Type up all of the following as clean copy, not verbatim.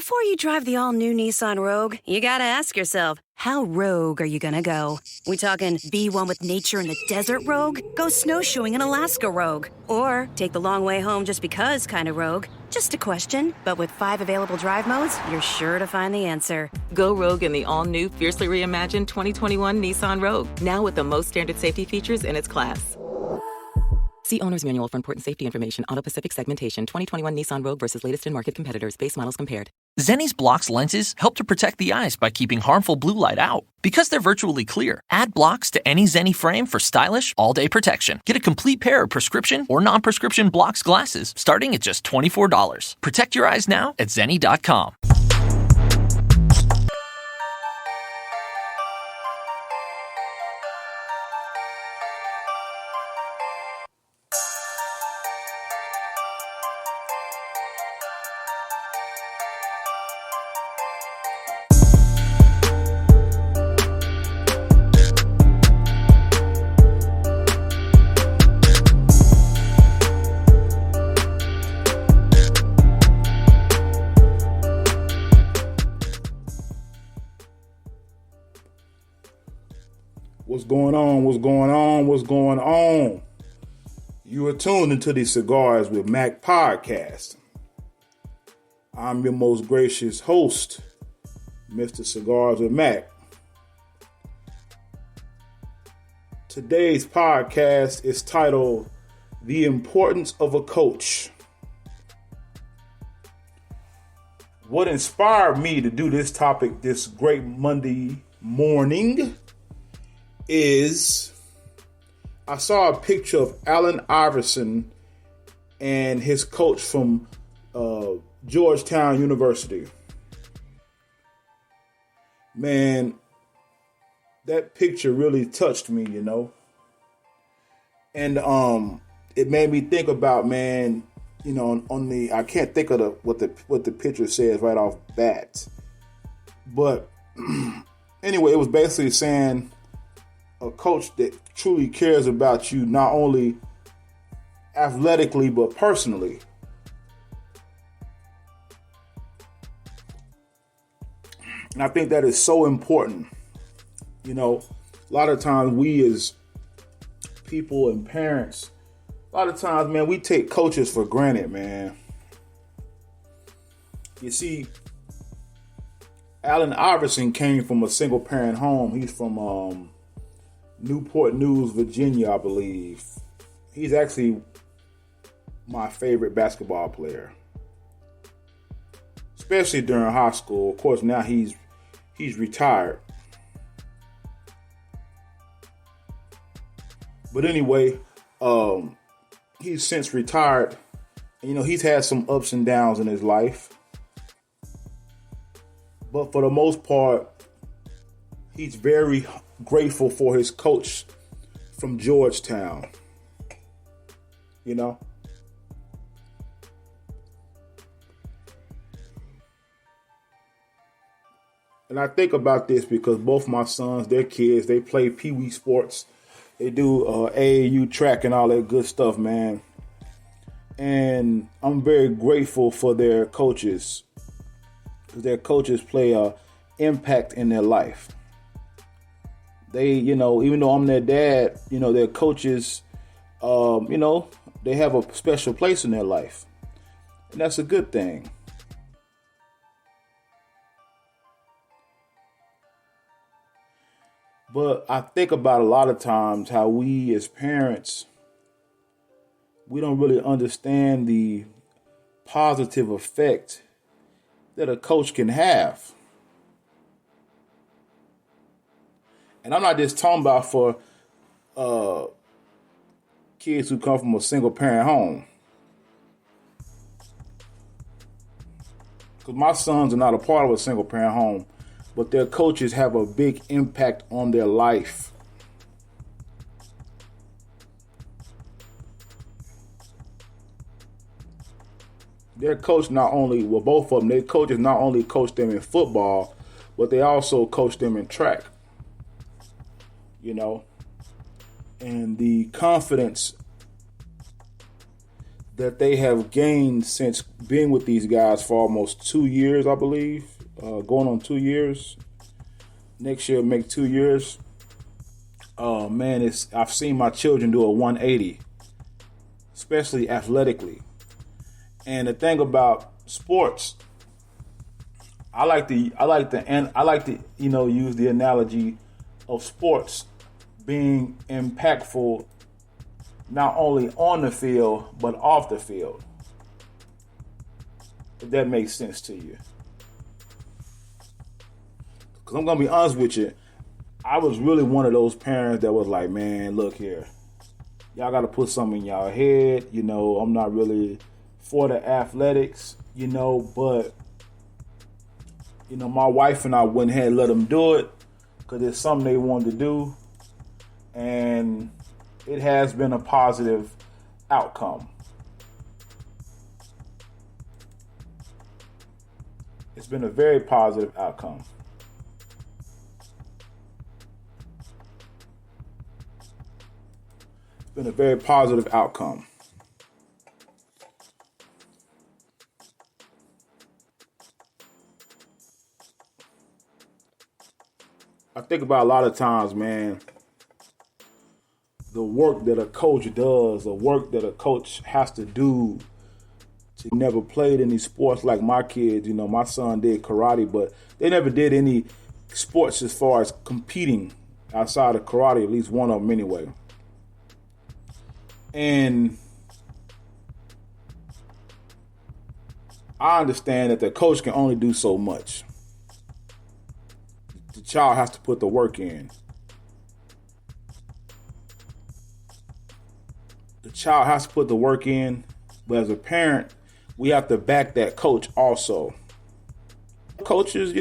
Before you drive the all-new Nissan Rogue, you gotta ask yourself, how rogue are you gonna go? We talking be one with nature in the desert rogue? Go snowshoeing in Alaska rogue? Or take the long way home just because kind of rogue? Just a question, but with 5 available drive modes, you're sure to find the answer. Go rogue in the all-new, fiercely reimagined 2021 Nissan Rogue, now with the most standard safety features in its class. See Owner's Manual for important safety information. Auto Pacific segmentation. 2021 Nissan Rogue versus latest in market competitors. Base models compared. Zenni's Blocks lenses help to protect the eyes by keeping harmful blue light out. Because they're virtually clear, add blocks to any Zenni frame for stylish, all-day protection. Get a complete pair of prescription or non-prescription Blocks glasses starting at just $24. Protect your eyes now at Zenni.com. What's going on? What's going on? What's going on? You are tuned into the Cigars with Mac podcast. I'm your most gracious host, Mr. Cigars with Mac. Today's podcast is titled The Importance of a Coach. What inspired me to do this topic this great Monday morning is I saw a picture of Allen Iverson and his coach from Georgetown University. Man, that picture really touched me, you know. And it made me think about, man, you know, on the I can't think of what the picture says right off bat. But anyway, it was basically saying a coach that truly cares about you, not only athletically, but personally. And I think that is so important. You know, a lot of times we as people and parents, a lot of times, man, we take coaches for granted, man. You see, Allen Iverson came from a single parent home. He's from Newport News, Virginia, I believe. He's actually my favorite basketball player, especially during high school. Of course, now he's retired. But anyway, he's since retired. And, you know, he's had some ups and downs in his life. But for the most part, he's very grateful for his coach from Georgetown. You know? And I think about this because both my sons, their kids, they play pee-wee sports. They do AAU track and all that good stuff, man. And I'm very grateful for their coaches, because their coaches play an impact in their life. They, you know, even though I'm their dad, you know, their coaches, you know, they have a special place in their life. And that's a good thing. But I think about a lot of times how we as parents, we don't really understand the positive effect that a coach can have. And I'm not just talking about for kids who come from a single parent home. Because my sons are not a part of a single parent home, but their coaches have a big impact on their life. Their coach not only, well, both of them, their coaches not only coach them in football, but they also coach them in track. You know, and the confidence that they have gained since being with these guys for almost 2 years, I believe, going on 2 years. Next year, make 2 years. Oh man, I've seen my children do a 180, especially athletically. And the thing about sports, I like to use the analogy of sports being impactful not only on the field but off the field. If that makes sense to you. Because I'm gonna be honest with you, I was really one of those parents that was like, man, look here, y'all got to put something in y'all head. I'm not really for the athletics, but my wife and I went ahead and let them do it because it's something they wanted to do, and it has been a positive outcome. It's been a very positive outcome. It's been a very positive outcome. I think about a lot of times, man, the work that a coach does, the work that a coach has to do to never played any sports like my kids. My son did karate, but they never did any sports as far as competing outside of karate, at least one of them anyway. And I understand that the coach can only do so much. The child has to put the work in. The child has to put the work in, but as a parent, we have to back that coach also. Coaches,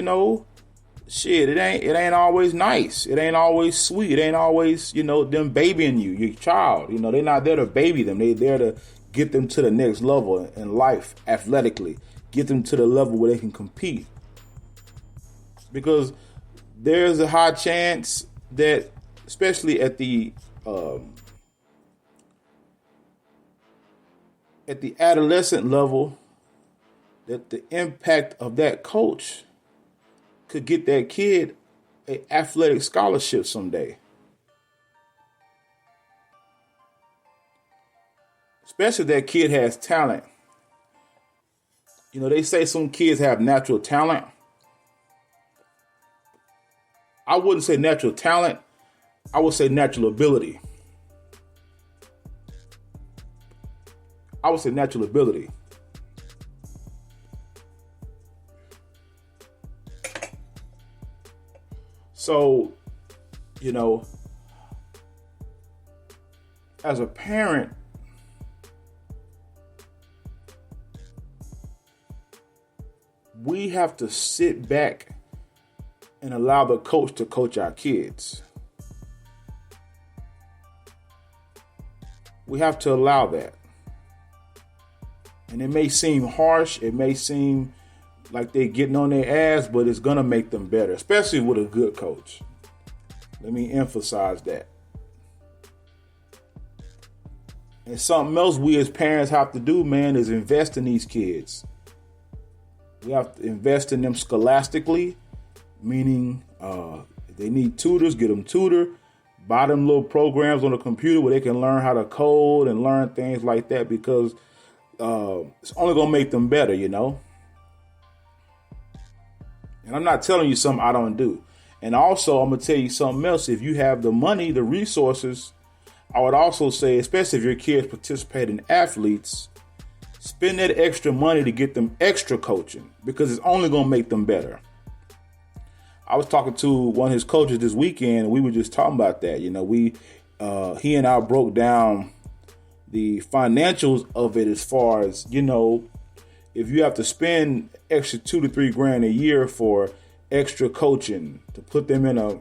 shit, it ain't always nice. It ain't always sweet. It ain't always, them babying you, your child. They're not there to baby them. They're there to get them to the next level in life athletically. Get them to the level where they can compete. Because there's a high chance that, especially at the adolescent level, that the impact of that coach could get that kid an athletic scholarship someday. Especially if that kid has talent. They say some kids have natural talent. I wouldn't say natural talent. I would say natural ability. I would say natural ability. So, as a parent, we have to sit back and allow the coach to coach our kids. We have to allow that. And it may seem harsh, it may seem like they're getting on their ass, but it's going to make them better, especially with a good coach. Let me emphasize that. And something else we as parents have to do, man, is invest in these kids. We have to invest in them scholastically, meaning if they need tutors, get them tutor. Buy them little programs on the computer where they can learn how to code and learn things like that, because it's only going to make them better, And I'm not telling you something I don't do. And also, I'm going to tell you something else. If you have the money, the resources, I would also say, especially if your kids participate in athletes, spend that extra money to get them extra coaching, because it's only going to make them better. I was talking to one of his coaches this weekend, and we were just talking about that. He and I broke down the financials of it as far as, if you have to spend extra $2 to $3 grand a year for extra coaching to put them in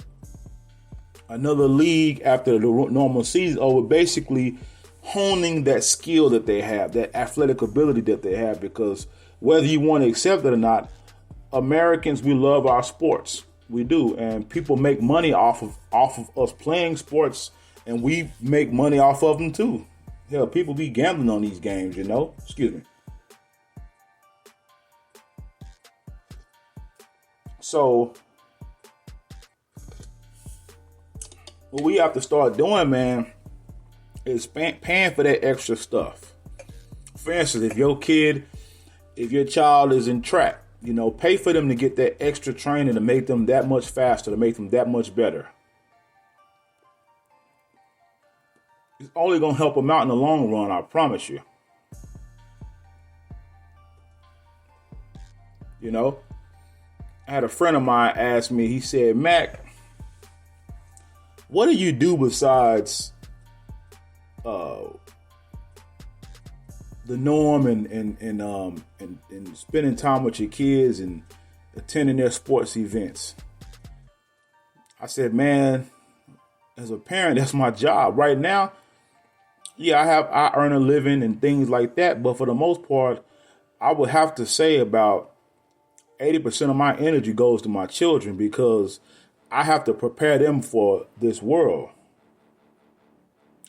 another league after the normal season, or basically honing that skill that they have, that athletic ability that they have, because whether you want to accept it or not, Americans, we love our sports. We do. And people make money off of us playing sports, and we make money off of them too. Hell, people be gambling on these games, Excuse me. So, what we have to start doing, man, is paying for that extra stuff. For instance, if your child is in track, pay for them to get that extra training to make them that much faster, to make them that much better. It's only going to help them out in the long run, I promise you. I had a friend of mine ask me, he said, Mac, what do you do besides the norm and spending time with your kids and attending their sports events? I said, man, as a parent, that's my job. Right now, yeah, I earn a living and things like that, but for the most part, I would have to say about 80% of my energy goes to my children because I have to prepare them for this world.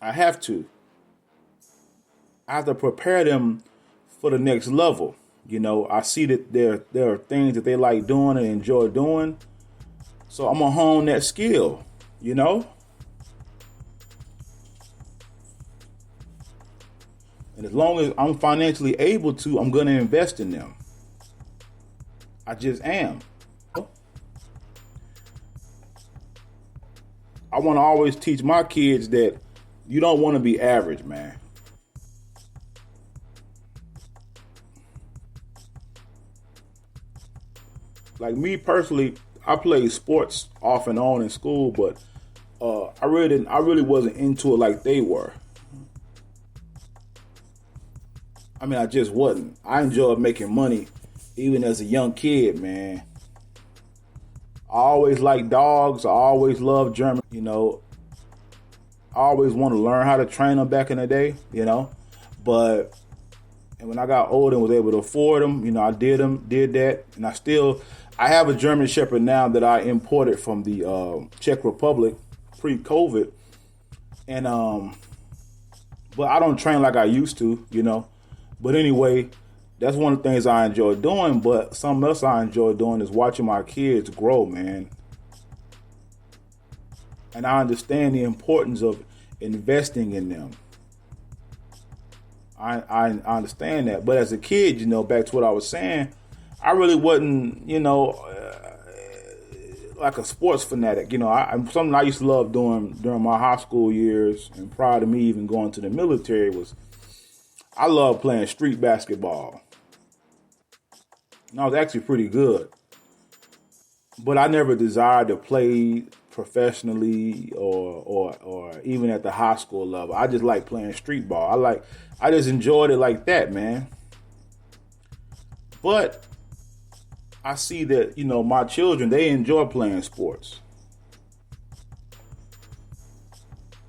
I have to prepare them for the next level. I see that there are things that they like doing and enjoy doing. So I'm going to hone that skill, And as long as I'm financially able to, I'm going to invest in them. I just am. I want to always teach my kids that you don't want to be average, man. Like me personally, I played sports off and on in school, but I really wasn't into it like they were. I mean, I just wasn't. I enjoyed making money even as a young kid, man. I always liked dogs. I always loved German, I always wanted to learn how to train them back in the day, But and when I got older and was able to afford them, I did that. And I have a German Shepherd now that I imported from the Czech Republic pre-COVID. And but I don't train like I used to, But anyway, that's one of the things I enjoy doing. But something else I enjoy doing is watching my kids grow, man. And I understand the importance of investing in them. I understand that. But as a kid, back to what I was saying, I really wasn't, like a sports fanatic. Something I used to love doing during my high school years and prior to me even going to the military was I love playing street basketball. And I was actually pretty good. But I never desired to play professionally or even at the high school level. I just like playing street ball. I just enjoyed it like that, man. But I see that, my children, they enjoy playing sports.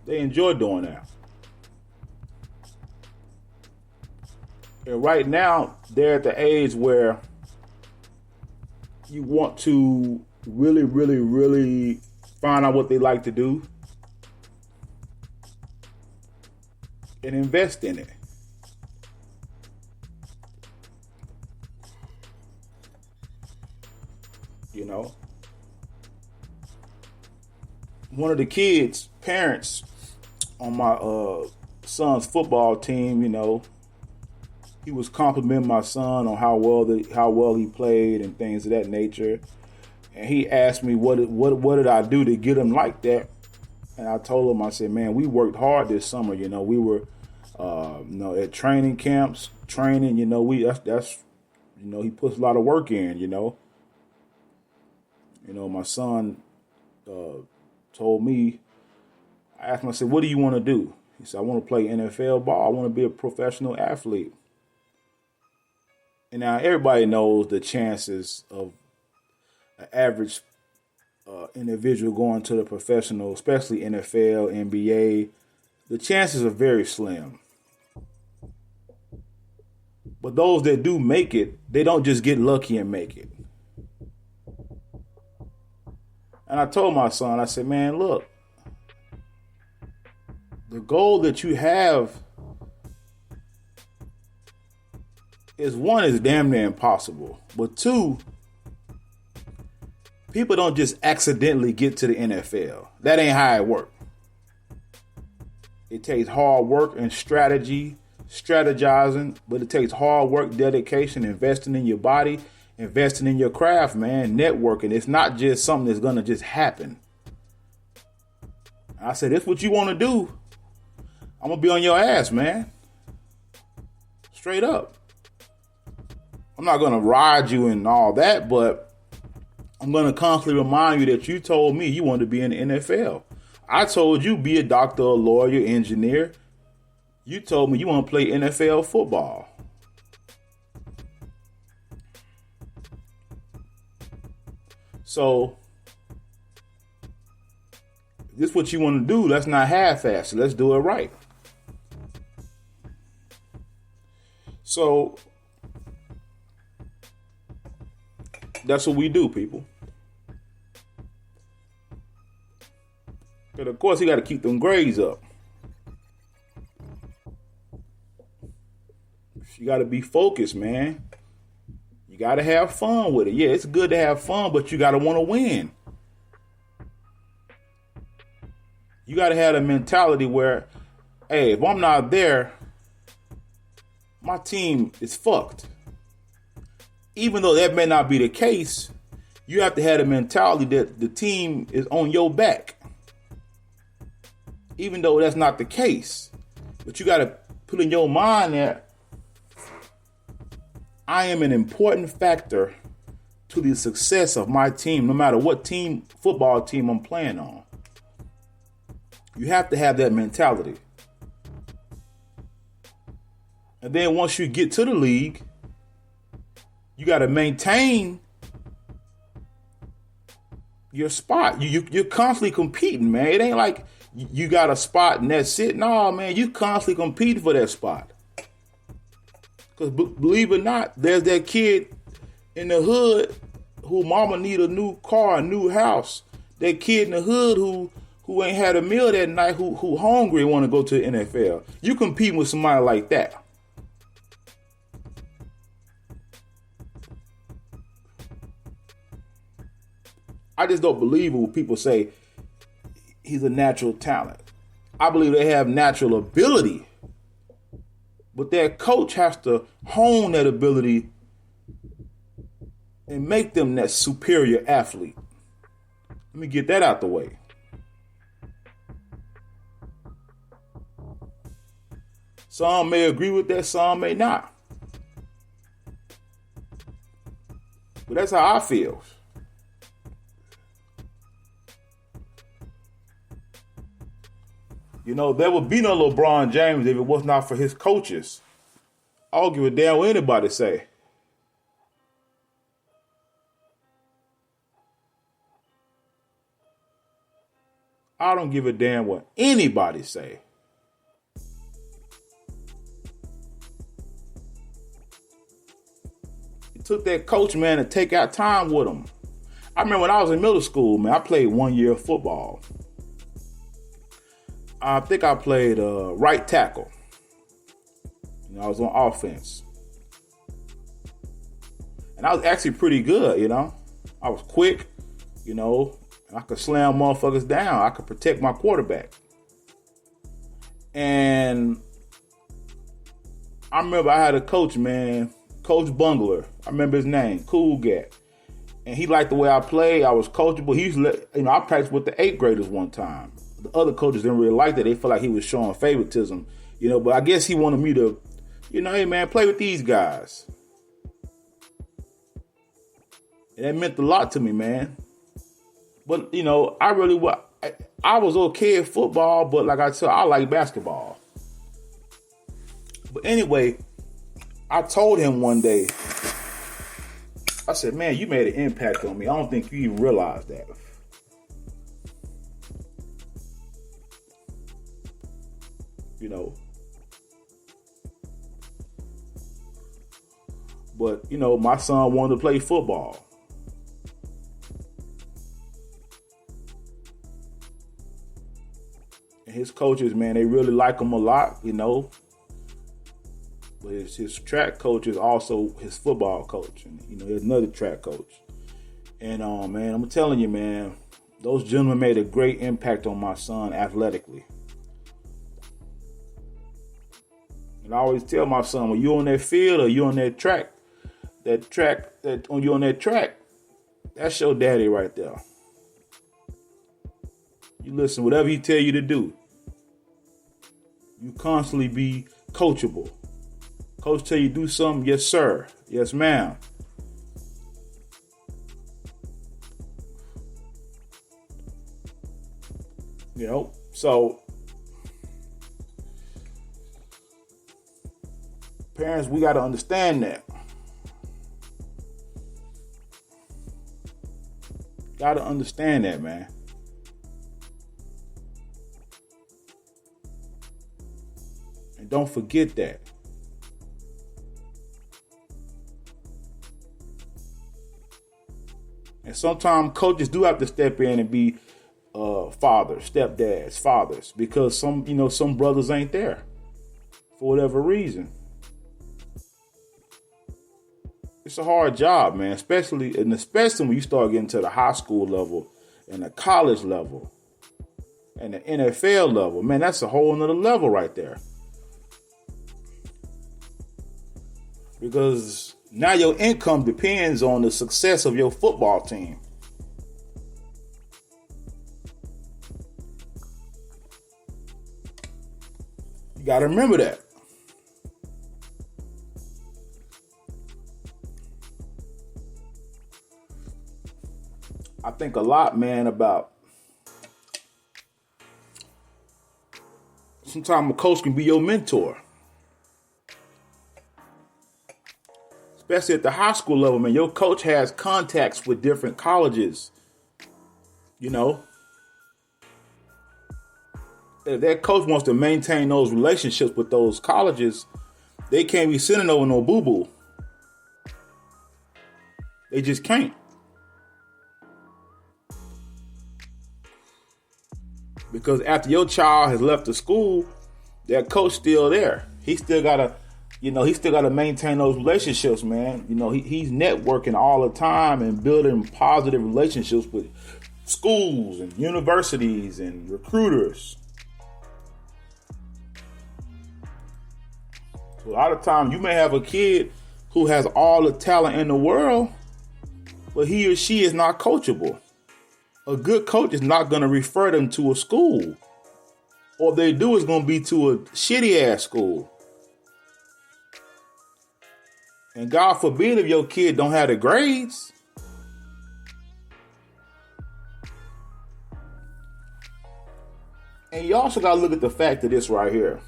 They enjoy doing that. And right now, they're at the age where you want to really, really, really find out what they like to do and invest in it. One of the kids' parents on my son's football team, he was complimenting my son on how well he played and things of that nature. And he asked me what did I do to get him like that? And I told him, I said, man, we worked hard this summer. We were at training camps, training. That's he puts a lot of work in. My son told me. I asked him, I said, what do you want to do? He said, I want to play NFL ball. I want to be a professional athlete. And now everybody knows the chances of an average individual going to the professional, especially NFL, NBA, the chances are very slim. But those that do make it, they don't just get lucky and make it. And I told my son, I said, man, look, the goal that you have is one, is damn near impossible. But two, people don't just accidentally get to the NFL. That ain't how it works. It takes hard work and strategizing, but it takes hard work, dedication, investing in your body, investing in your craft, man, networking. It's not just something that's going to just happen. I said, if what you want to do, I'm going to be on your ass, man. Straight up. I'm not going to ride you and all that, but I'm going to constantly remind you that you told me you wanted to be in the NFL. I told you be a doctor, a lawyer, engineer. You told me you want to play NFL football. So, if this is what you want to do, let's not half-ass it. Let's do it right. So, that's what we do, people. But of course, you got to keep them grades up. You got to be focused, man. You got to have fun with it. Yeah, it's good to have fun, but you got to want to win. You got to have a mentality where, hey, if I'm not there, my team is fucked. Even though that may not be the case, you have to have a mentality that the team is on your back. Even though that's not the case. But you got to put in your mind that I am an important factor to the success of my team, no matter what football team I'm playing on. You have to have that mentality. And then once you get to the league, you got to maintain your spot. You're constantly competing, man. It ain't like you got a spot and that's it. No, man, you constantly competing for that spot. Because believe it or not, there's that kid in the hood who mama need a new car, a new house. That kid in the hood who ain't had a meal that night, who hungry and want to go to the NFL. You competing with somebody like that. I just don't believe it when people say he's a natural talent. I believe they have natural ability. But their coach has to hone that ability and make them that superior athlete. Let me get that out the way. Some may agree with that, some may not. But that's how I feel. You know, there would be no LeBron James if it was not for his coaches. I don't give a damn what anybody say. I don't give a damn what anybody say. It took that coach, man, to take out time with him. I remember when I was in middle school, man, I played 1 year of football. I think I played right tackle. You know, I was on offense. And I was actually pretty good, you know. I was quick, you know, and I could slam motherfuckers down. I could protect my quarterback. And I remember I had a coach, man, Coach Bungler. I remember his name, cool guy. And he liked the way I played. I was coachable. He used to I practiced with the 8th graders one time. The other coaches didn't really like that. They felt like he was showing favoritism, you know, but I guess he wanted me to, you know, hey, man, play with these guys. And that meant a lot to me, man. But, you know, I was okay at football, but like I said, I like basketball. But anyway, I told him one day, I said, man, you made an impact on me. I don't think you even realize that. You know, but you know, my son wanted to play football. And his coaches, man, they really like him a lot, you know. But But his track coach is also his football coach, and he's another track coach. And man, I'm telling you, man, those gentlemen made a great impact on my son athletically. And I always tell my son, when you're on that field or you're on that track, you're on that track, that's your daddy right there. You listen, whatever he tell you to do. You constantly be coachable. Coach tell you do something, yes sir, yes ma'am. So parents, we got to understand that. Got to understand that, man. And don't forget that. And sometimes coaches do have to step in and be fathers, stepdads, fathers, because some brothers ain't there for whatever reason. It's a hard job, man, especially when you start getting to the high school level and the college level and the NFL level. Man, that's a whole nother level right there. Because now your income depends on the success of your football team. You got to remember that. I think a lot, man, about sometimes a coach can be your mentor. Especially at the high school level, man. Your coach has contacts with different colleges. If that coach wants to maintain those relationships with those colleges, they can't be sending over no boo-boo. They just can't. Because after your child has left the school, that coach still there. He still gotta maintain those relationships, man. He's networking all the time and building positive relationships with schools and universities and recruiters. So a lot of times you may have a kid who has all the talent in the world, but he or she is not coachable. A good coach is not going to refer them to a school. Or if they do, it's going to be to a shitty ass school. And God forbid if your kid don't have the grades. And you also got to look at the fact of this right here.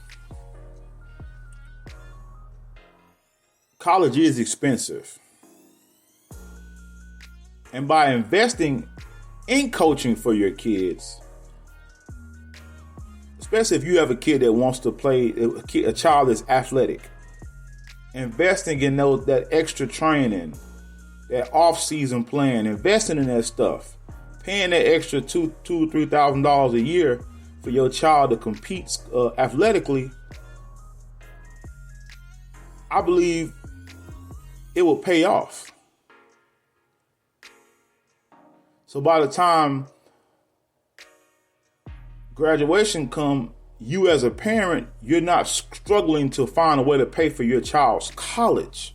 College is expensive. And by investing in coaching for your kids, especially if you have a kid that wants to play, a child that's athletic, investing in that extra training, that off-season plan, investing in that stuff, paying that extra $2,000-$3,000 a year for your child to compete athletically, I believe it will pay off. So by the time graduation come, you as a parent, you're not struggling to find a way to pay for your child's college,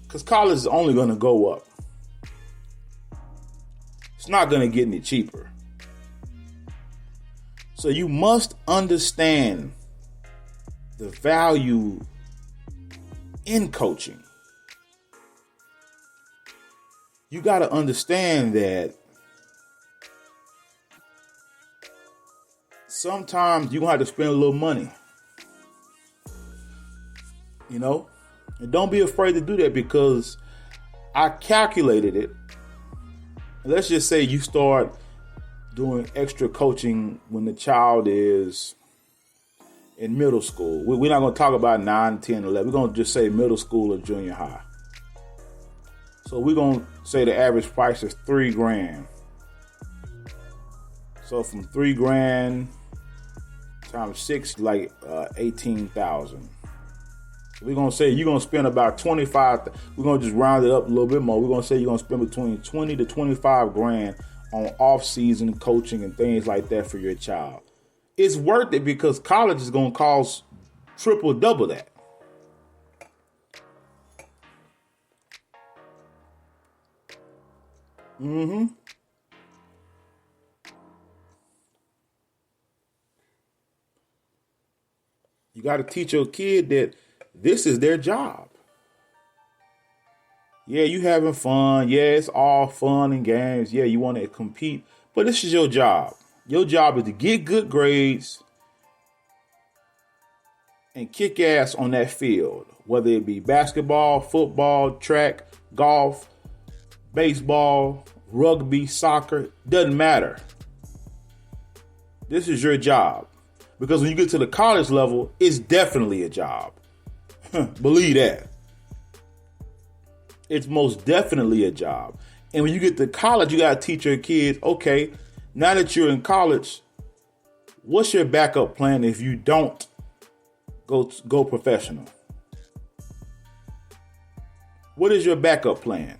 because college is only going to go up. It's not going to get any cheaper. So you must understand the value in coaching. You got to understand that sometimes you're going to have to spend a little money. And don't be afraid to do that, because I calculated it. Let's just say you start doing extra coaching when the child is in middle school. We're not going to talk about 9, 10, 11. We're going to just say middle school or junior high. So we're going to say the average price is $3,000. So from $3,000 times 6, like 18,000. We're going to say you're going to spend about 25. We're going to just round it up a little bit more. We're going to say you're going to spend between 20 to 25 grand on off-season coaching and things like that for your child. It's worth it because college is going to cost triple, double that. Mm-hmm. You got to teach your kid that this is their job. Yeah, you having fun. Yeah, it's all fun and games. Yeah, you want to compete, but this is your job. Your job is to get good grades and kick ass on that field, whether it be basketball, football, track, golf, baseball, rugby, soccer, doesn't matter. This is your job. Because when you get to the college level, it's definitely a job. Believe that. It's most definitely a job. And when you get to college, you got to teach your kids, okay, now that you're in college, what's your backup plan if you don't go professional? What is your backup plan?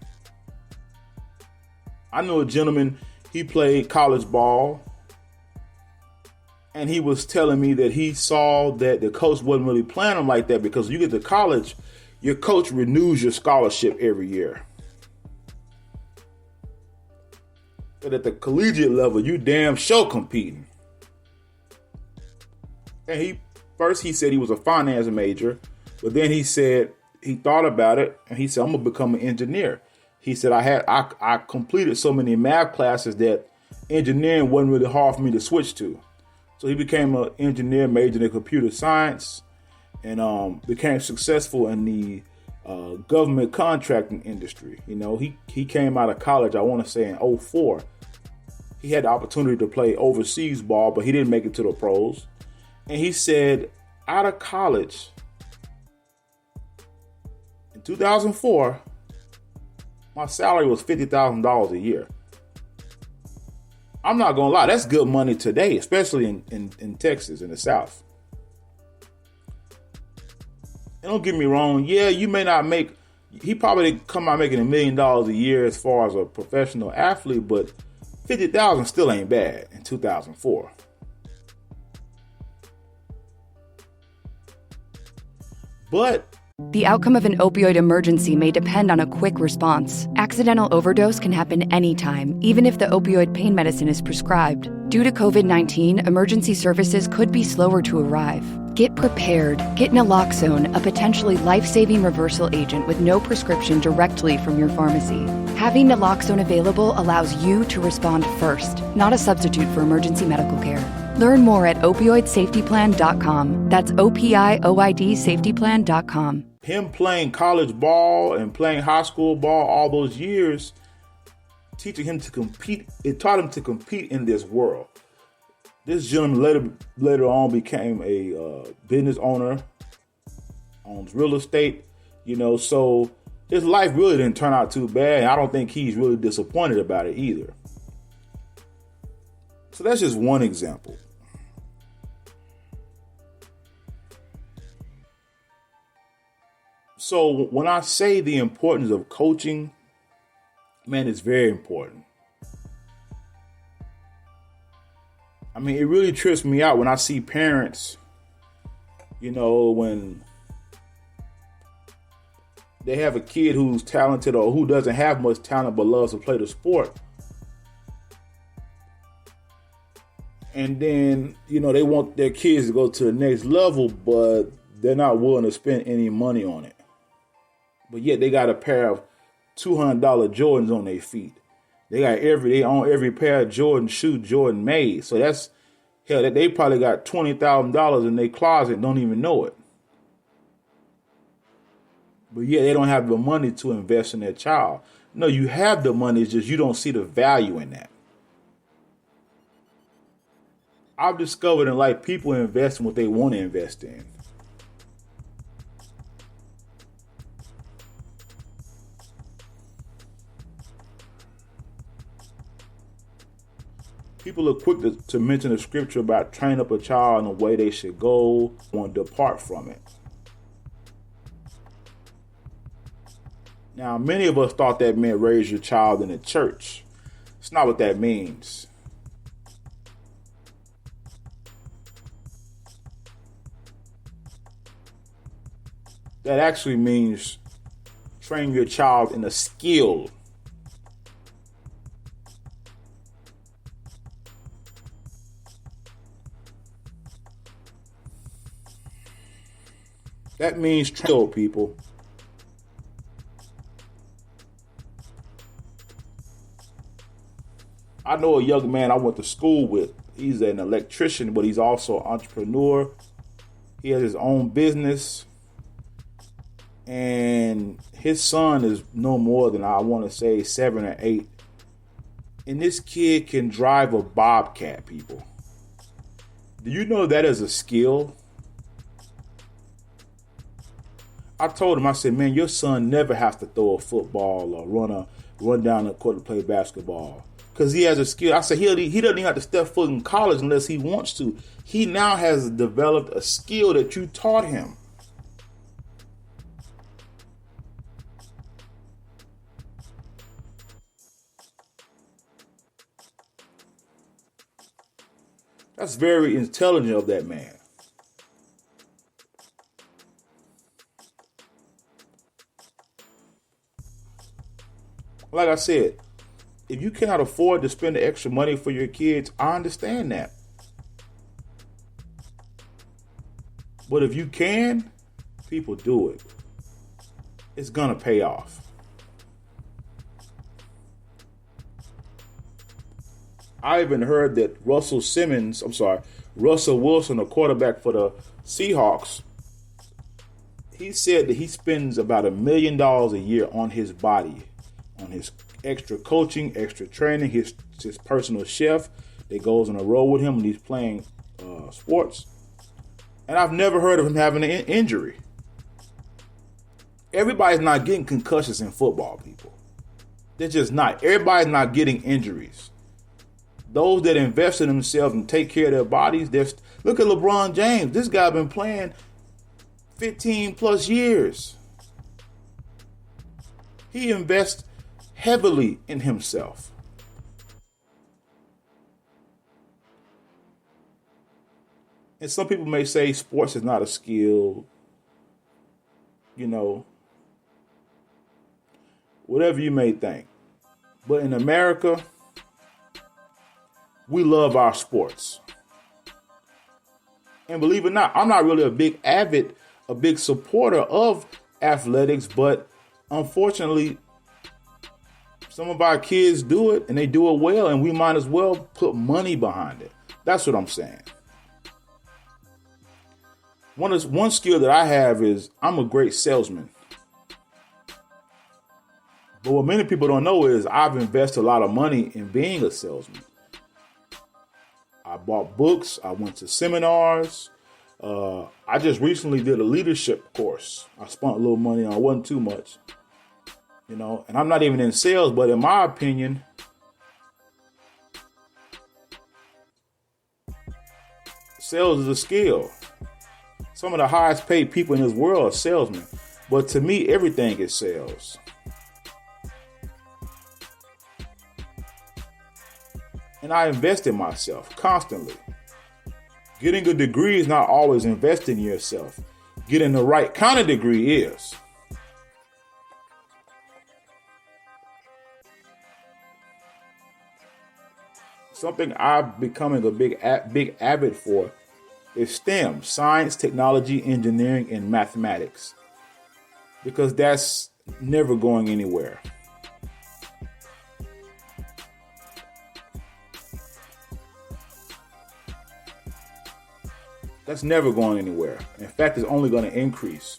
I know a gentleman, he played college ball. And he was telling me that he saw that the coach wasn't really playing him like that because when you get to college, your coach renews your scholarship every year. But at the collegiate level, you damn sure competing. And he said he was a finance major, but then he said he thought about it and he said, I'm gonna become an engineer. He said I completed so many math classes that engineering wasn't really hard for me to switch to. So he became an engineer, majored in computer science, and became successful in the government contracting industry. You know, he came out of college, I want to say in 2004. He had the opportunity to play overseas ball, but he didn't make it to the pros. And he said, out of college, in 2004, my salary was $50,000 a year. I'm not going to lie, that's good money today, especially in Texas, in the South. And don't get me wrong, yeah, you may not make, he probably didn't come out making $1 million a year as far as a professional athlete, but $50,000 still ain't bad in 2004. But the outcome of an opioid emergency may depend on a quick response. Accidental overdose can happen anytime, even if the opioid pain medicine is prescribed. Due to COVID-19, emergency services could be slower to arrive. Get prepared. Get naloxone, a potentially life-saving reversal agent with no prescription directly from your pharmacy. Having naloxone available allows you to respond first, not a substitute for emergency medical care. Learn more at opioidsafetyplan.com. That's OPIOIDsafetyplan.com. Him playing college ball and playing high school ball all those years, teaching him to compete, it taught him to compete in this world. This gentleman later on became a business owner, owns real estate, you know, so his life really didn't turn out too bad. And I don't think he's really disappointed about it either. So that's just one example. So when I say the importance of coaching, man, it's very important. I mean, it really trips me out when I see parents, you know, when they have a kid who's talented or who doesn't have much talent but loves to play the sport. And then, you know, they want their kids to go to the next level, but they're not willing to spend any money on it. But yet they got a pair of $200 Jordans on their feet. They own every pair of Jordan shoes Jordan made. So that's, hell, they probably got $20,000 in their closet and don't even know it. But yeah, they don't have the money to invest in their child. No, you have the money, it's just you don't see the value in that. I've discovered in life people invest in what they want to invest in. People are quick to mention the scripture about train up a child in the way they should go, won't depart from it. Now, many of us thought that meant raise your child in the church. It's not what that means. That actually means train your child in a skill. That means train people. I know a young man I went to school with. He's an electrician, but he's also an entrepreneur. He has his own business. And his son is no more than, I want to say, 7 or 8. And this kid can drive a Bobcat, people. Do you know that is a skill? I told him, I said, man, your son never has to throw a football or run down the court to play basketball. Because he has a skill. I said, he doesn't even have to step foot in college unless he wants to. He now has developed a skill that you taught him. That's very intelligent of that man. Like I said, if you cannot afford to spend the extra money for your kids, I understand that. But if you can, people do it. It's gonna pay off. I even heard that Russell Wilson, a quarterback for the Seahawks, he said that he spends about $1 million a year on his body, on his extra coaching, extra training, his personal chef that goes on a road with him when he's playing sports. And I've never heard of him having an injury. Everybody's not getting concussions in football, people. They're just not. Everybody's not getting injuries. Those that invest in themselves and take care of their bodies, look at LeBron James. This guy been playing 15 plus years. He invests heavily in himself. And some people may say sports is not a skill, whatever you may think. But in America, we love our sports. And believe it or not, I'm not really a big supporter of athletics, but unfortunately, some of our kids do it and they do it well, and we might as well put money behind it. That's what I'm saying. One skill that I have is I'm a great salesman. But what many people don't know is I've invested a lot of money in being a salesman. I bought books. I went to seminars. I just recently did a leadership course. I spent a little money on it. It wasn't too much. And I'm not even in sales, but in my opinion, sales is a skill. Some of the highest paid people in this world are salesmen. But to me, everything is sales. And I invest in myself constantly. Getting a degree is not always investing in yourself. Getting the right kind of degree is. Something I'm becoming a big avid for is STEM, science, technology, engineering, and mathematics. Because that's never going anywhere. That's never going anywhere. In fact, it's only going to increase.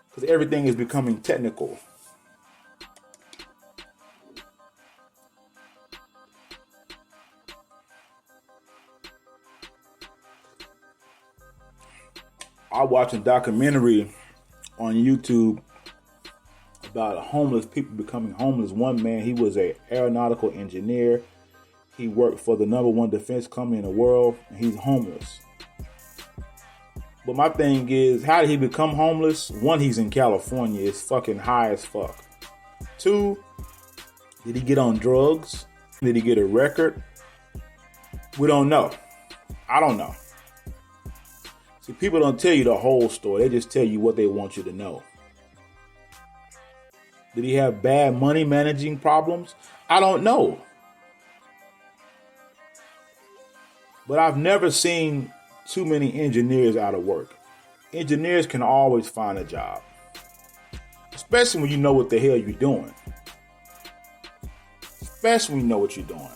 Because everything is becoming technical. I watched a documentary on YouTube about homeless people becoming homeless. One man, he was an aeronautical engineer. He worked for the #1 defense company in the world, and he's homeless. But my thing is, how did he become homeless? One, he's in California. It's fucking high as fuck. Two, did he get on drugs? Did he get a record? We don't know. I don't know. See, people don't tell you the whole story. They just tell you what they want you to know. Did he have bad money managing problems? I don't know. But I've never seen too many engineers out of work. Engineers can always find a job, especially when you know what the hell you're doing. Especially when you know what you're doing.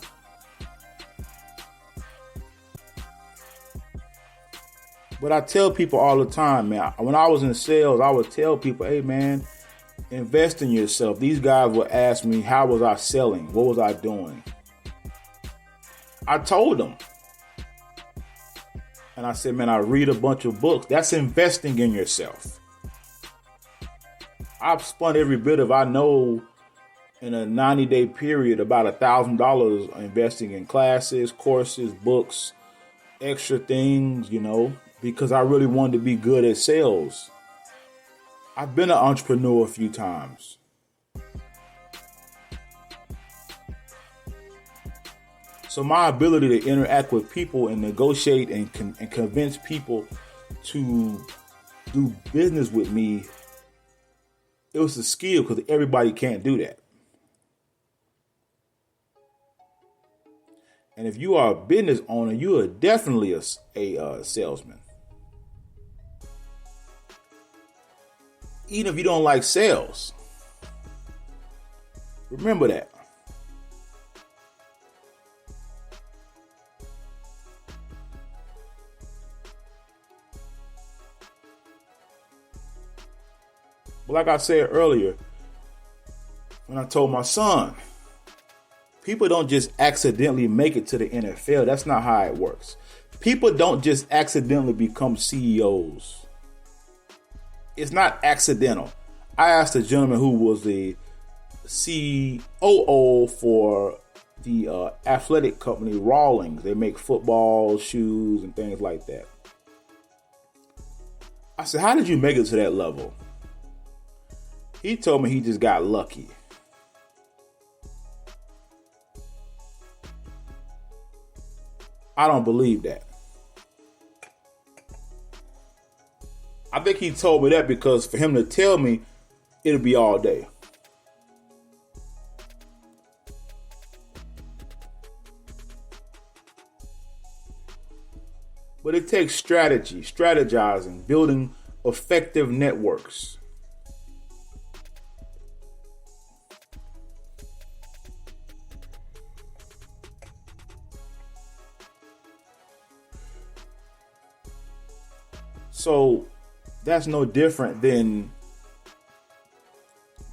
But I tell people all the time, man, when I was in sales, I would tell people, hey, man, invest in yourself. These guys would ask me, how was I selling? What was I doing? I told them. And I said, man, I read a bunch of books. That's investing in yourself. I've spent every bit of I know in a 90-day period about $1,000 investing in classes, courses, books, extra things, because I really wanted to be good at sales. I've been an entrepreneur a few times. So my ability to interact with people and negotiate and convince people to do business with me, it was a skill because everybody can't do that. And if you are a business owner, you are definitely a salesman. Even if you don't like sales, remember that. But like I said earlier, when I told my son, people don't just accidentally make it to the NFL. That's not how it works. People don't just accidentally become CEOs. It's not accidental. I asked a gentleman who was the COO for the athletic company Rawlings. They make football, shoes, and things like that. I said, how did you make it to that level? He told me he just got lucky. I don't believe that. I think he told me that because for him to tell me, it'll be all day. But it takes strategy, strategizing, building effective networks. So that's no different than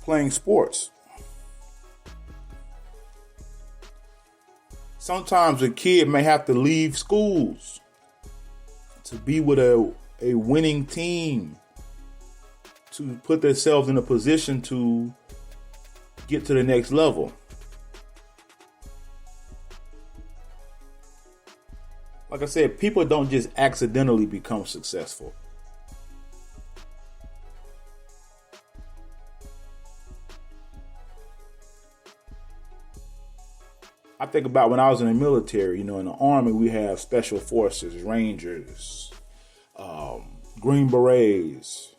playing sports. Sometimes a kid may have to leave schools to be with a winning team, to put themselves in a position to get to the next level. Like I said, people don't just accidentally become successful. I think about when I was in the military, in the Army, we have special forces, Rangers, Green Berets.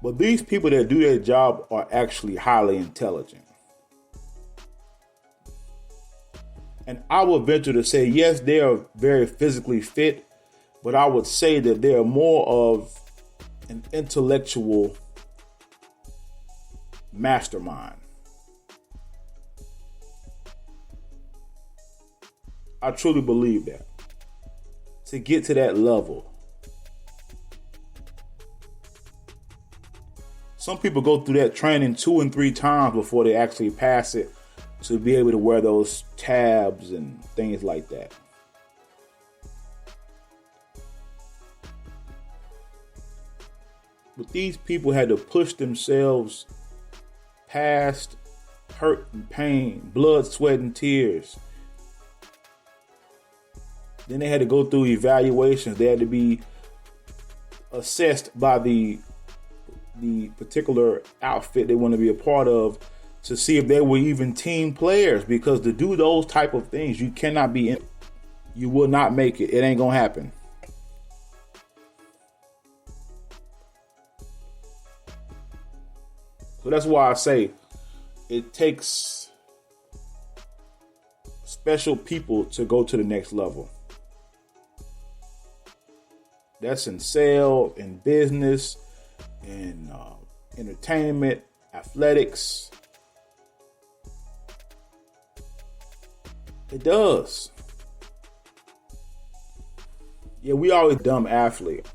But these people that do their job are actually highly intelligent. And I would venture to say, yes, they are very physically fit, but I would say that they are more of an intellectual mastermind. I truly believe that. To get to that level. Some people go through that training 2 and 3 times before they actually pass it, to be able to wear those tabs and things like that. But these people had to push themselves past hurt and pain, blood, sweat, and tears. Then they had to go through evaluations. They had to be assessed by the the particular outfit they want to be a part of to see if they were even team players. Because to do those type of things, you cannot be in. You will not make it. It ain't gonna happen. So that's why I say it takes special people to go to the next level. That's in sales, in business, in entertainment, athletics. It does. Yeah, we always dumb athlete.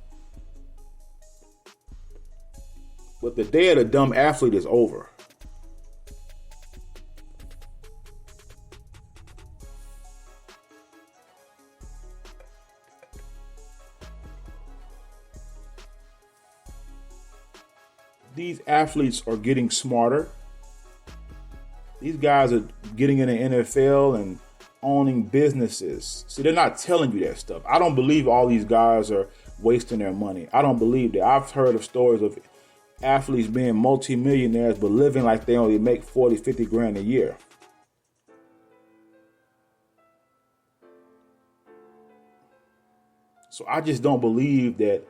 But the day of the dumb athlete is over. These athletes are getting smarter. These guys are getting in the NFL and owning businesses. See, they're not telling you that stuff. I don't believe all these guys are wasting their money. I don't believe that. I've heard of stories of athletes being multimillionaires but living like they only make 40, 50 grand a year. So I just don't believe that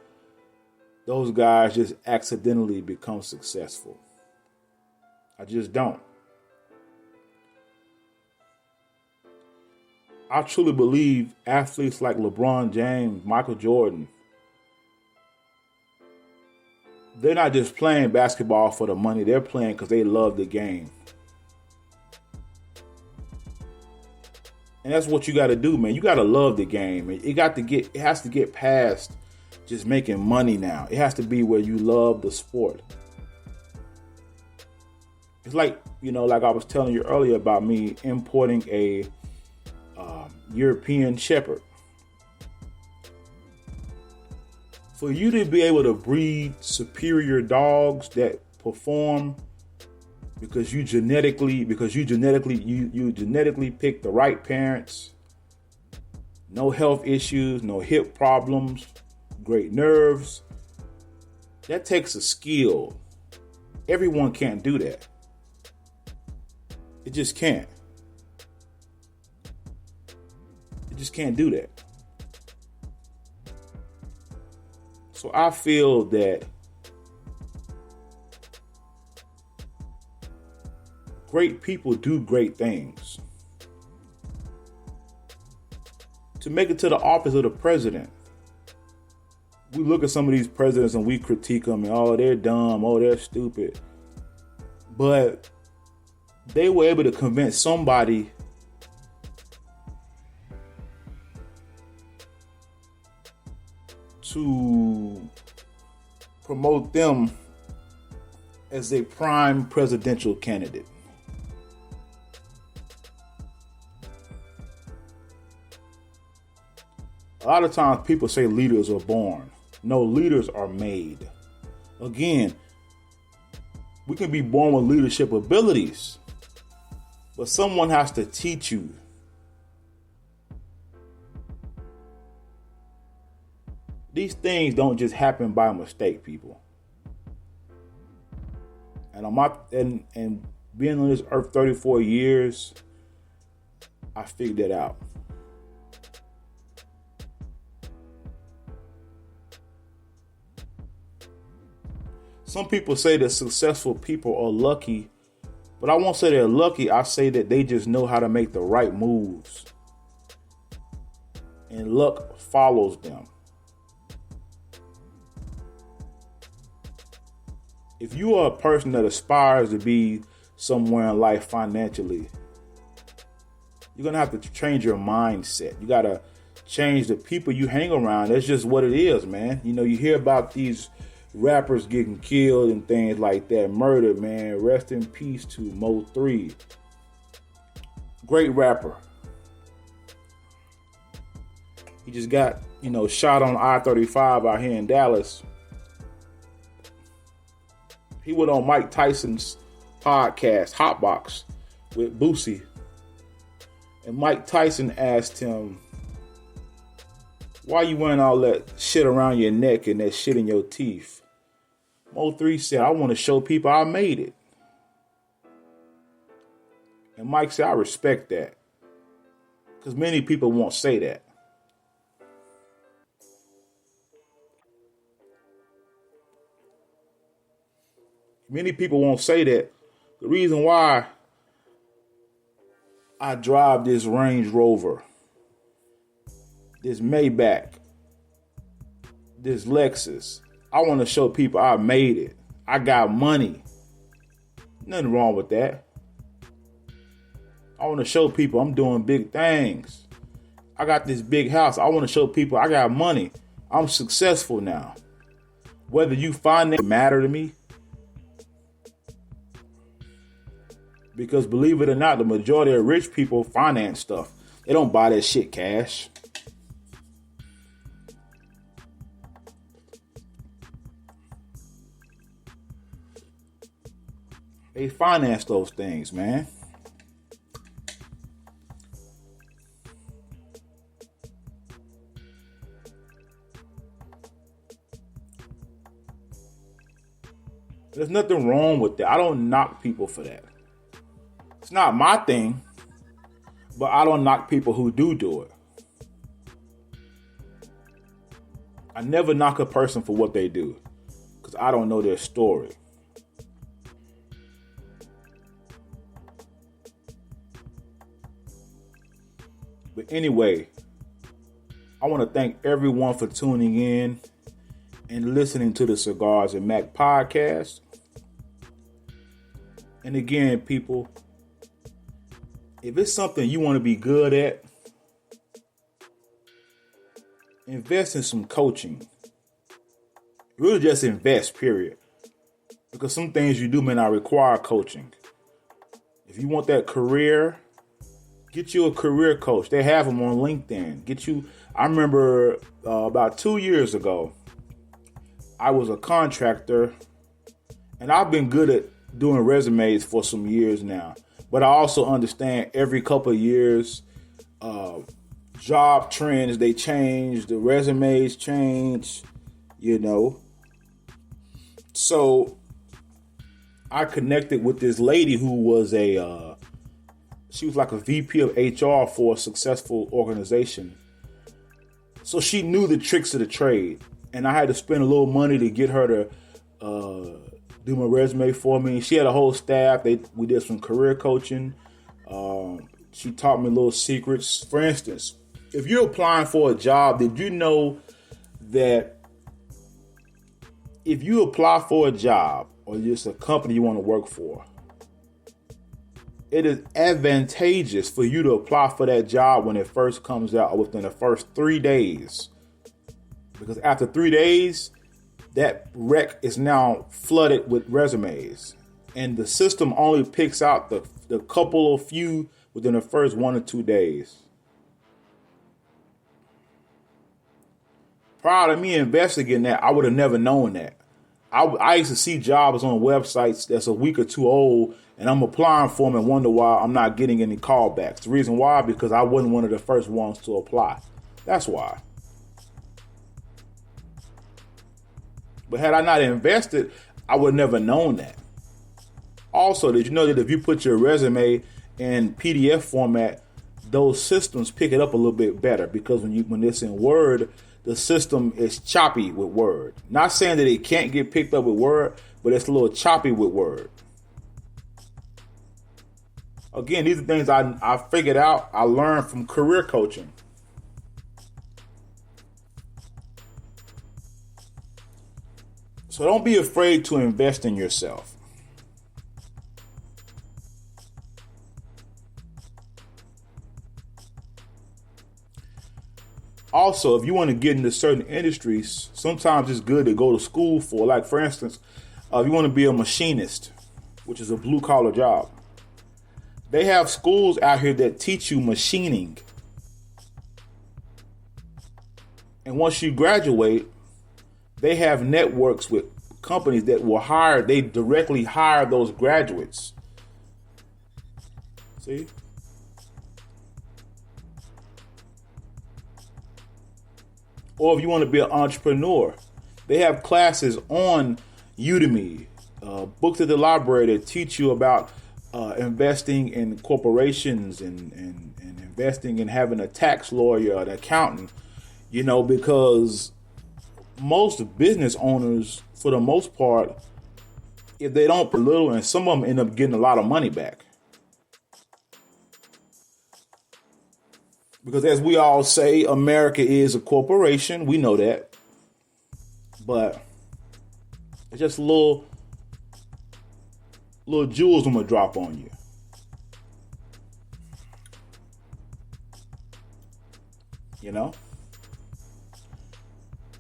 those guys just accidentally become successful. I just don't. I truly believe athletes like LeBron James, Michael Jordan, they're not just playing basketball for the money. They're playing because they love the game. And that's what you got to do, man. You got to love the game. It has to get past just making money now. It has to be where you love the sport. It's like, like I was telling you earlier about me importing a European Shepherd. For you to be able to breed superior dogs that perform because you genetically pick the right parents, no health issues, no hip problems, great nerves, that takes a skill. Everyone can't do that. It just can't. It just can't do that. So I feel that great people do great things. To make it to the office of the president, we look at some of these presidents and we critique them and, oh, they're dumb, oh, they're stupid. But they were able to convince somebody to promote them as a prime presidential candidate. A lot of times people say leaders are born. No, leaders are made. Again, we can be born with leadership abilities, but someone has to teach you. These things don't just happen by mistake, people. And being on this earth 34 years, I figured that out. Some people say that successful people are lucky, but I won't say they're lucky. I say that they just know how to make the right moves. And luck follows them. If you are a person that aspires to be somewhere in life financially, you're going to have to change your mindset. You got to change the people you hang around. That's just what it is, man. You hear about these rappers getting killed and things like that. Murder, man. Rest in peace to Mo3. Great rapper. He just got, shot on I-35 out here in Dallas. He went on Mike Tyson's podcast, Hotbox, with Boosie. And Mike Tyson asked him, why you wearing all that shit around your neck and that shit in your teeth? Mo3 said, I want to show people I made it. And Mike said, I respect that. Because many people won't say that. Many people won't say that. The reason why I drive this Range Rover, this Maybach, this Lexus, I want to show people I made it. I got money. Nothing wrong with that. I want to show people I'm doing big things. I got this big house. I want to show people I got money. I'm successful now. Whether you find that matter to me, because believe it or not, the majority of rich people finance stuff. They don't buy that shit cash. They finance those things, man. There's nothing wrong with that. I don't knock people for that. It's not my thing, but I don't knock people who do it. I never knock a person for what they do because I don't know their story. But anyway, I want to thank everyone for tuning in and listening to the Cigars and Mac podcast. And again, people, if it's something you want to be good at, invest in some coaching. Really just invest, period. Because some things you do may not require coaching. If you want that career, get you a career coach. They have them on LinkedIn. I remember about 2 years ago, I was a contractor, and I've been good at doing resumes for some years now. But I also understand every couple of years, job trends, they change, the resumes change, So I connected with this lady who was she was like a VP of HR for a successful organization. So she knew the tricks of the trade. And I had to spend a little money to get her to do my resume for me. She had a whole staff. We did some career coaching. She taught me little secrets. For instance, if you're applying for a job, did you know that if you apply for a job or just a company you want to work for, it is advantageous for you to apply for that job when it first comes out or within the first 3 days. Because after 3 days, that rec is now flooded with resumes. And the system only picks out the couple of few within the first 1 or 2 days. Prior to me investigating that, I would have never known that. I used to see jobs on websites that's a week or two old, and I'm applying for them and wonder why I'm not getting any callbacks. The reason why, because I wasn't one of the first ones to apply. That's why. But had I not invested, I would have never known that. Also, did you know that if you put your resume in PDF format, those systems pick it up a little bit better? Because when it's in Word, the system is choppy with Word. Not saying that it can't get picked up with Word, but it's a little choppy with Word. Again, these are things I figured out, I learned from career coaching. So don't be afraid to invest in yourself. Also, if you want to get into certain industries, sometimes it's good to go to school for. Like, for instance, if you want to be a machinist, which is a blue-collar job, they have schools out here that teach you machining. And once you graduate, they have networks with companies that will they directly hire those graduates. See? Or if you want to be an entrepreneur, they have classes on, Udemy, books at the library that teach you about investing in corporations and investing in having a tax lawyer, an accountant, because most business owners, for the most part, if they don't put little, and some of them end up getting a lot of money back. Because as we all say, America is a corporation. We know that. But it's just little jewels I'm going to drop on you.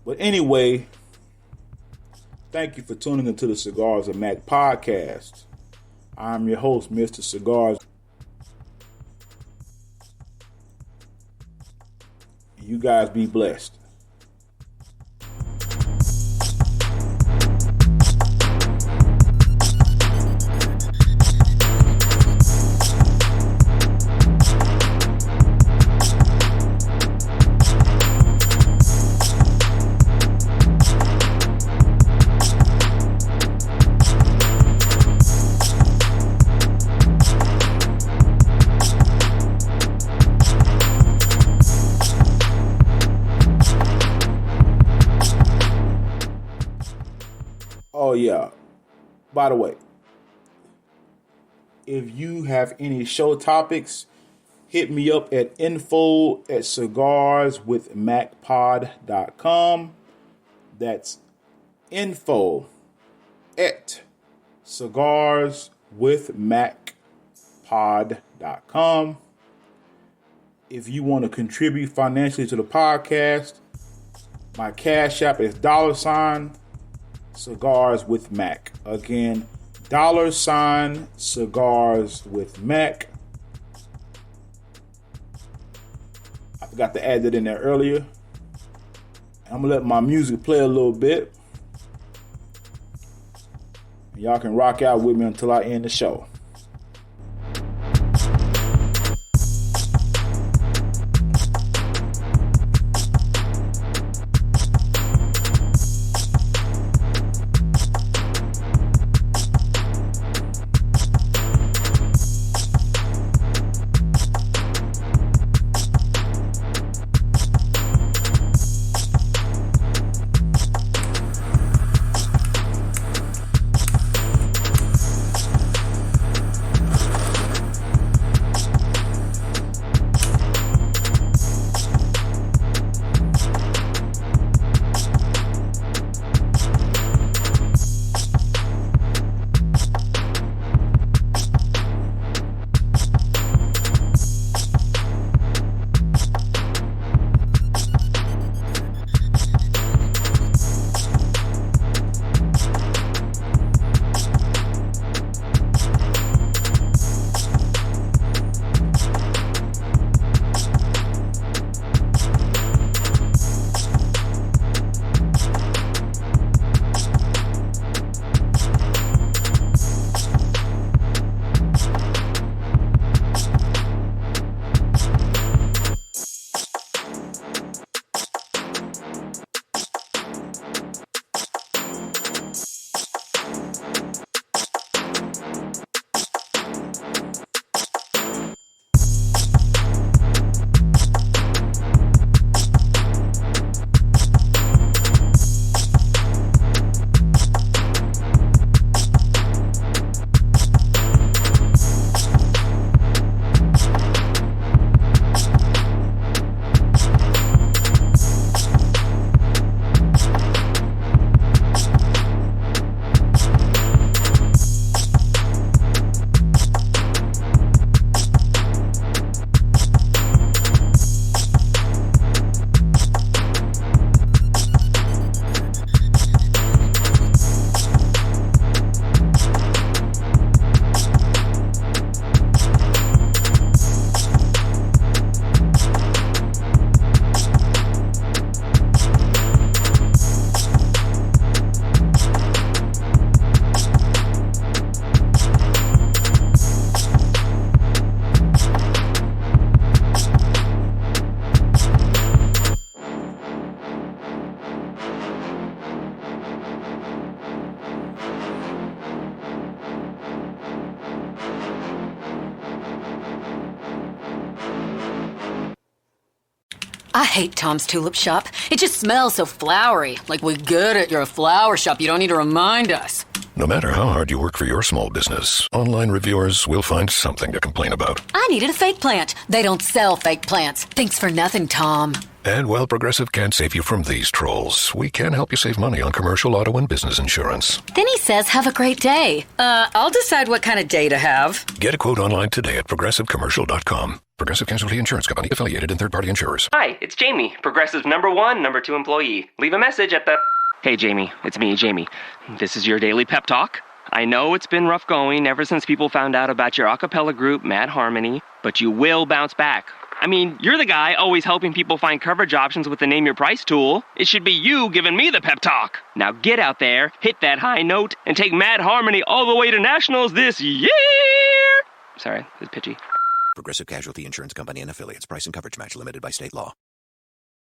But anyway, thank you for tuning into the Cigars of Mac podcast. I'm your host, Mr. Cigars. You guys be blessed. Oh, yeah. By the way, if you have any show topics, hit me up at info@cigarswithmacpod.com. That's info@cigarswithmacpod.com. If you want to contribute financially to the podcast, my Cash App is $Cigars with Mac. Again, $Cigars with Mac. I forgot to add that in there earlier. I'm going to let my music play a little bit. Y'all can rock out with me until I end the show. I hate Tom's Tulip Shop. It just smells so flowery. Like, we get it, you're a flower shop. You don't need to remind us. No matter how hard you work for your small business, online reviewers will find something to complain about. I needed a fake plant. They don't sell fake plants. Thanks for nothing, Tom. And while Progressive can't save you from these trolls, we can help you save money on commercial auto and business insurance. Then he says, have a great day. I'll decide what kind of day to have. Get a quote online today at progressivecommercial.com. Progressive Casualty Insurance Company, affiliated and third-party insurers. Hi, it's Jamie, Progressive's #1, #2 employee. Leave a message at the... Hey, Jamie, it's me, Jamie. This is your daily pep talk. I know it's been rough going ever since people found out about your a cappella group, Mad Harmony, but you will bounce back. I mean, you're the guy always helping people find coverage options with the Name Your Price tool. It should be you giving me the pep talk. Now get out there, hit that high note, and take Mad Harmony all the way to nationals this year! Sorry, it's pitchy. Progressive Casualty Insurance Company and affiliates. Price and coverage match limited by state law.